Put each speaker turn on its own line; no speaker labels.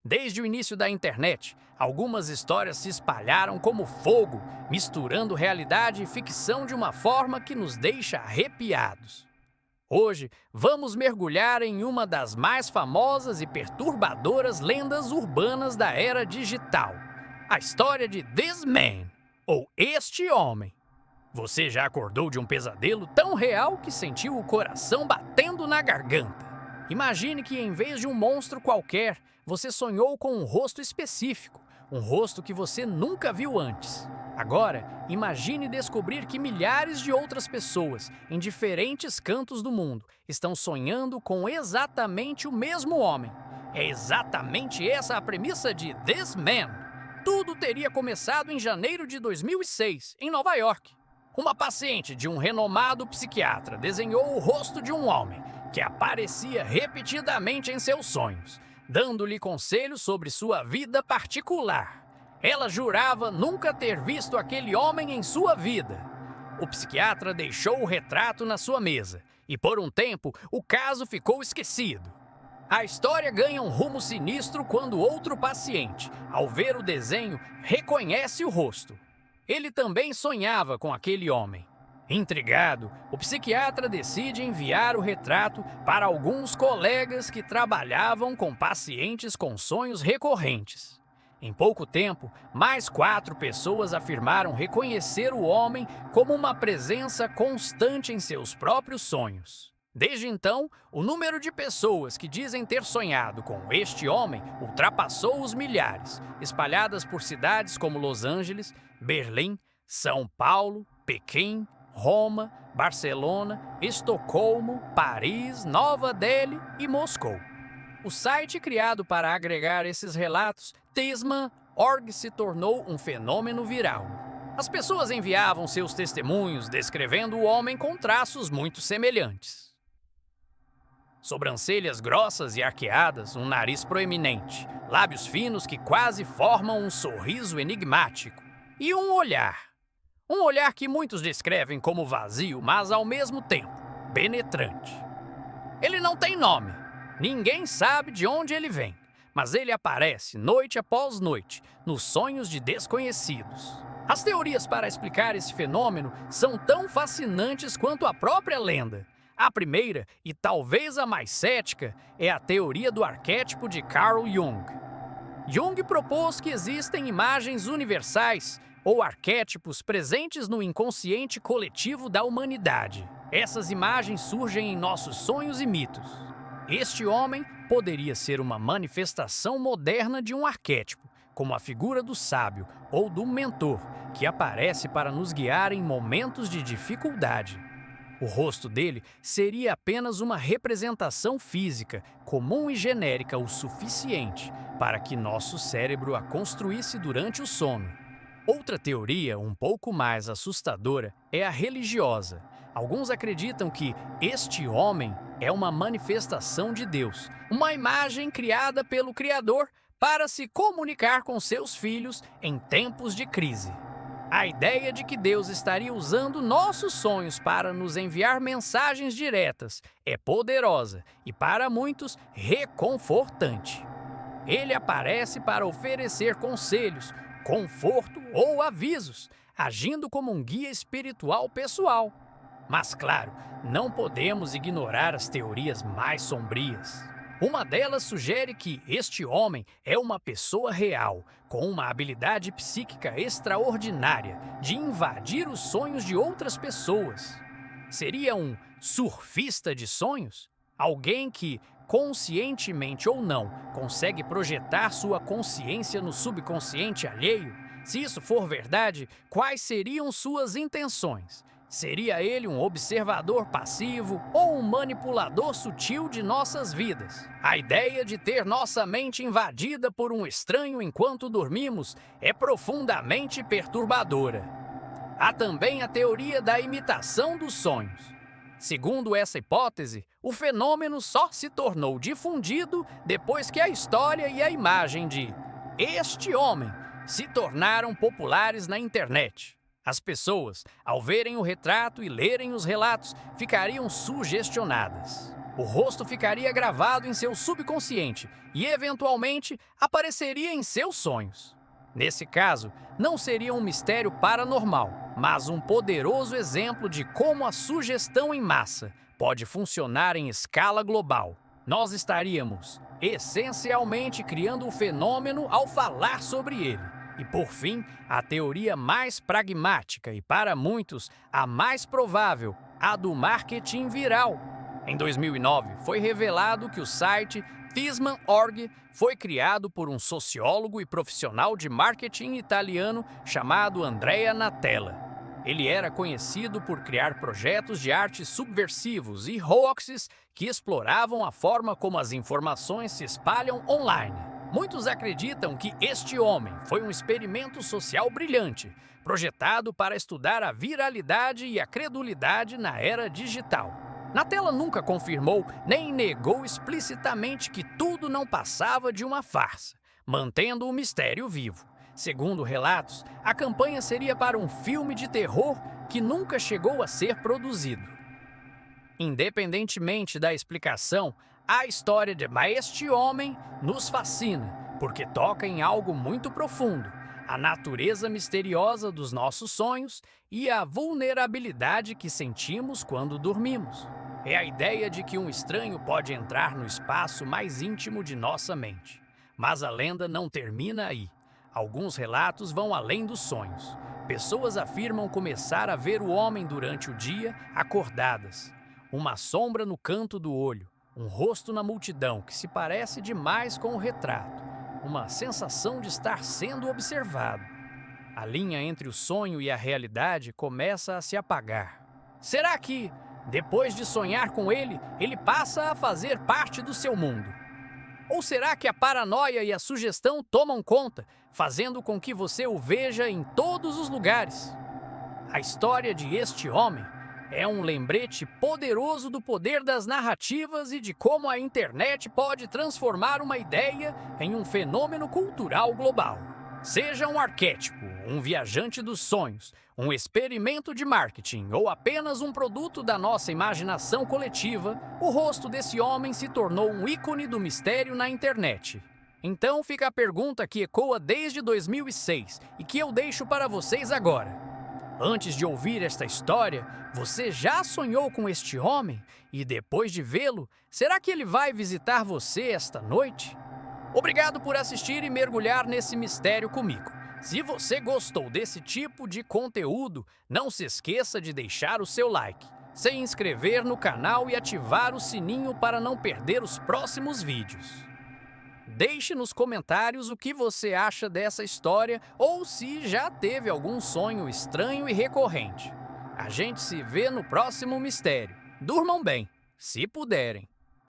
Desde o início da internet, algumas histórias se espalharam como fogo, misturando realidade e ficção de uma forma que nos deixa arrepiados. Hoje, vamos mergulhar em uma das mais famosas e perturbadoras lendas urbanas da era digital: a história de This Man, ou Este Homem. Você já acordou de um pesadelo tão real que sentiu o coração batendo na garganta? Imagine que, em vez de um monstro qualquer, você sonhou com um rosto específico, um rosto que você nunca viu antes. Agora, imagine descobrir que milhares de outras pessoas, em diferentes cantos do mundo, estão sonhando com exatamente o mesmo homem. É exatamente essa a premissa de This Man. Tudo teria começado em janeiro de 2006, em Nova York. Uma paciente de um renomado psiquiatra desenhou o rosto de um homem que aparecia repetidamente em seus sonhos, dando-lhe conselhos sobre sua vida particular. Ela jurava nunca ter visto aquele homem em sua vida. O psiquiatra deixou o retrato na sua mesa e, por um tempo, o caso ficou esquecido. A história ganha um rumo sinistro quando outro paciente, ao ver o desenho, reconhece o rosto. Ele também sonhava com aquele homem. Intrigado, o psiquiatra decide enviar o retrato para alguns colegas que trabalhavam com pacientes com sonhos recorrentes. Em pouco tempo, mais 4 pessoas afirmaram reconhecer o homem como uma presença constante em seus próprios sonhos. Desde então, o número de pessoas que dizem ter sonhado com este homem ultrapassou os milhares, espalhadas por cidades como Los Angeles, Berlim, São Paulo, Pequim, Roma, Barcelona, Estocolmo, Paris, Nova Delhi e Moscou. O site criado para agregar esses relatos, Thisman.org, se tornou um fenômeno viral. As pessoas enviavam seus testemunhos descrevendo o homem com traços muito semelhantes. Sobrancelhas grossas e arqueadas, um nariz proeminente, lábios finos que quase formam um sorriso enigmático e um olhar. Um olhar que muitos descrevem como vazio, mas ao mesmo tempo penetrante. Ele não tem nome, ninguém sabe de onde ele vem, mas ele aparece noite após noite nos sonhos de desconhecidos. As teorias para explicar esse fenômeno são tão fascinantes quanto a própria lenda. A primeira, e talvez a mais cética, é a teoria do arquétipo de Carl Jung. Jung propôs que existem imagens universais, ou arquétipos, presentes no inconsciente coletivo da humanidade. Essas imagens surgem em nossos sonhos e mitos. Este homem poderia ser uma manifestação moderna de um arquétipo, como a figura do sábio ou do mentor, que aparece para nos guiar em momentos de dificuldade. O rosto dele seria apenas uma representação física, comum e genérica o suficiente para que nosso cérebro a construísse durante o sono. Outra teoria, um pouco mais assustadora, é a religiosa. Alguns acreditam que este homem é uma manifestação de Deus, uma imagem criada pelo Criador para se comunicar com seus filhos em tempos de crise. A ideia de que Deus estaria usando nossos sonhos para nos enviar mensagens diretas é poderosa e, para muitos, reconfortante. Ele aparece para oferecer conselhos, conforto ou avisos, agindo como um guia espiritual pessoal. Mas, claro, não podemos ignorar as teorias mais sombrias. Uma delas sugere que este homem é uma pessoa real, com uma habilidade psíquica extraordinária de invadir os sonhos de outras pessoas. Seria um surfista de sonhos? Alguém que, conscientemente ou não, consegue projetar sua consciência no subconsciente alheio? Se isso for verdade, quais seriam suas intenções? Seria ele um observador passivo ou um manipulador sutil de nossas vidas? A ideia de ter nossa mente invadida por um estranho enquanto dormimos é profundamente perturbadora. Há também a teoria da imitação dos sonhos. Segundo essa hipótese, o fenômeno só se tornou difundido depois que a história e a imagem de este homem se tornaram populares na internet. As pessoas, ao verem o retrato e lerem os relatos, ficariam sugestionadas. O rosto ficaria gravado em seu subconsciente e, eventualmente, apareceria em seus sonhos. Nesse caso, não seria um mistério paranormal, mas um poderoso exemplo de como a sugestão em massa pode funcionar em escala global. Nós estaríamos, essencialmente, criando o fenômeno ao falar sobre ele. E, por fim, a teoria mais pragmática e, para muitos, a mais provável, a do marketing viral. Em 2009, foi revelado que o site Fisman.org foi criado por um sociólogo e profissional de marketing italiano chamado Andrea Natella. Ele era conhecido por criar projetos de arte subversivos e hoaxes que exploravam a forma como as informações se espalham online. Muitos acreditam que este homem foi um experimento social brilhante, projetado para estudar a viralidade e a credulidade na era digital. Natella nunca confirmou nem negou explicitamente que tudo não passava de uma farsa, mantendo o mistério vivo. Segundo relatos, a campanha seria para um filme de terror que nunca chegou a ser produzido. Independentemente da explicação, a história de este homem nos fascina, porque toca em algo muito profundo, a natureza misteriosa dos nossos sonhos e a vulnerabilidade que sentimos quando dormimos. É a ideia de que um estranho pode entrar no espaço mais íntimo de nossa mente. Mas a lenda não termina aí. Alguns relatos vão além dos sonhos. Pessoas afirmam começar a ver o homem durante o dia acordadas. Uma sombra no canto do olho, um rosto na multidão que se parece demais com o retrato. Uma sensação de estar sendo observado. A linha entre o sonho e a realidade começa a se apagar. Será que, depois de sonhar com ele, ele passa a fazer parte do seu mundo? Ou será que a paranoia e a sugestão tomam conta, fazendo com que você o veja em todos os lugares? A história de este homem é um lembrete poderoso do poder das narrativas e de como a internet pode transformar uma ideia em um fenômeno cultural global. Seja um arquétipo, um viajante dos sonhos, um experimento de marketing ou apenas um produto da nossa imaginação coletiva, o rosto desse homem se tornou um ícone do mistério na internet. Então fica a pergunta que ecoa desde 2006 e que eu deixo para vocês agora. Antes de ouvir esta história, você já sonhou com este homem? E depois de vê-lo, será que ele vai visitar você esta noite? Obrigado por assistir e mergulhar nesse mistério comigo. Se você gostou desse tipo de conteúdo, não se esqueça de deixar o seu like, se inscrever no canal e ativar o sininho para não perder os próximos vídeos. Deixe nos comentários o que você acha dessa história ou se já teve algum sonho estranho e recorrente. A gente se vê no próximo mistério. Durmam bem, se puderem.